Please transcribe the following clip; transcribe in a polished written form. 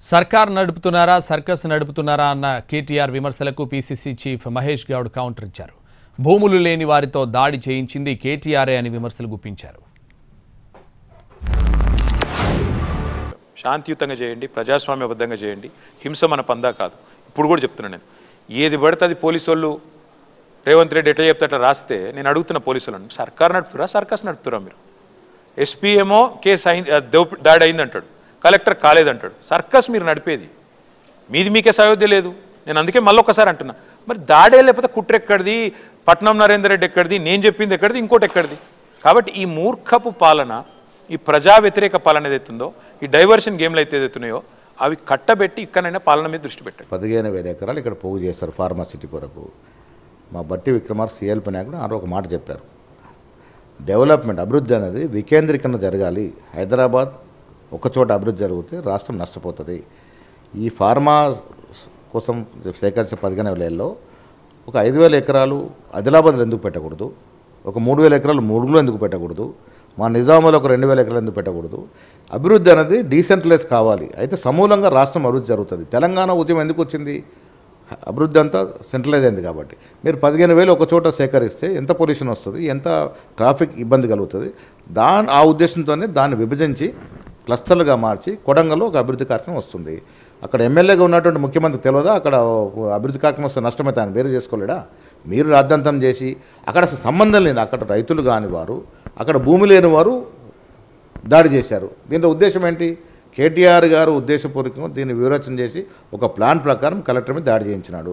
సర్కార్ నడుపుతున్నారా సర్కస్ నడుపుతున్నారా అన్న కేటీఆర్ విమర్శలకు PCC chief Mahesh Goud counter ఇచ్చారు. భూములు లేని వారితో దాడి చేయించింది కేటీఆర్ఏ అని విమర్శలు గుప్పించారు. శాంతియుతంగా చేయండి, ప్రజాస్వామ్యబద్ధంగా చేయండి, హింస మన పందా కాదు. ఇప్పుడు కూడా చెప్తున్నా, నేను ఏది పడితే అది పోలీసు వాళ్ళు రేవంత్ రెడ్డి ఎట్లా చెప్తే అట్లా రాస్తే నేను అడుగుతున్న పోలీసులను, సర్కార్ నడుపుతురా సర్కస్ నడుపుతురా? మీరు ఎస్పీ ఏమో కేసు అయింది, దాడి అయింది అంటాడు, కలెక్టర్ కాలేదంటాడు. సర్కస్ మీరు నడిపేది, మీది మీకే సయోధ్య లేదు. నేను అందుకే మళ్ళీ ఒకసారి అంటున్నా, మరి దాడే లేకపోతే కుట్ర ఎక్కడిది, పట్నం నరేందర్ రెడ్డి ఎక్కడిది, నేను చెప్పింది ఎక్కడిది, ఇంకోటి ఎక్కడిది? కాబట్టి ఈ మూర్ఖపు పాలన, ఈ ప్రజా వ్యతిరేక పాలన ఏదైతుందో, ఈ డైవర్షన్ గేమ్లు అయితే ఏదైతున్నాయో అవి కట్టబెట్టి ఇక్కడైనా పాలన మీద దృష్టి పెట్టండి. 15,000 ఎకరాలు ఇక్కడ పోగు చేస్తారు ఫార్మాసిటీ కొరకు. మా బట్టి విక్రమార్ సిఎల్పి నాయకుడు ఆరో ఒక మాట చెప్పారు, డెవలప్మెంట్ అభివృద్ధి అనేది వికేంద్రీకరణ జరగాలి. హైదరాబాద్ ఒకచోట అభివృద్ధి జరిగితే రాష్ట్రం నష్టపోతుంది. ఈ ఫార్మా కోసం సేకరించిన 15,000లో ఒక 5,000 ఎకరాలు ఆదిలాబాద్లో ఎందుకు పెట్టకూడదు? ఒక 3,000 ఎకరాలు ములుగులో ఎందుకు పెట్టకూడదు? మా నిజామాబాద్లో ఒక 2,000 ఎకరాలు ఎందుకు పెట్టకూడదు? అభివృద్ధి అనేది డీసెంట్రలైజ్ కావాలి. అయితే సమూలంగా రాష్ట్రం అభివృద్ధి జరుగుతుంది. తెలంగాణ ఉద్యమం ఎందుకు వచ్చింది? అభివృద్ధి అంతా సెంట్రలైజ్ అయింది కాబట్టి. మీరు 15,000 ఒక చోట సేకరిస్తే ఎంత పొల్యూషన్ వస్తుంది, ఎంత ట్రాఫిక్ ఇబ్బంది కలుగుతుంది? ఆ ఉద్దేశంతోనే దాన్ని విభజించి క్లస్టర్లుగా మార్చి కొడంగల్లో ఒక అభివృద్ధి కార్యక్రమం వస్తుంది. అక్కడ ఎమ్మెల్యేగా ఉన్నటువంటి ముఖ్యమంత్రి తెలియదా అక్కడ అభివృద్ధి కార్యక్రమం వస్తే నష్టమైతే ఆయన వేరు చేసుకోలేడా? మీరు రాద్ధాంతం చేసి అక్కడ అసలు సంబంధం లేని, అక్కడ రైతులు కాని వారు, అక్కడ భూమి లేని వారు దాడి చేశారు. దీంట్లో ఉద్దేశం ఏంటి? కేటీఆర్ గారు ఉద్దేశపూర్వకంగా దీన్ని వివరచన చేసి ఒక ప్లాన్ ప్రకారం కలెక్టర్ మీద దాడి చేయించినాడు.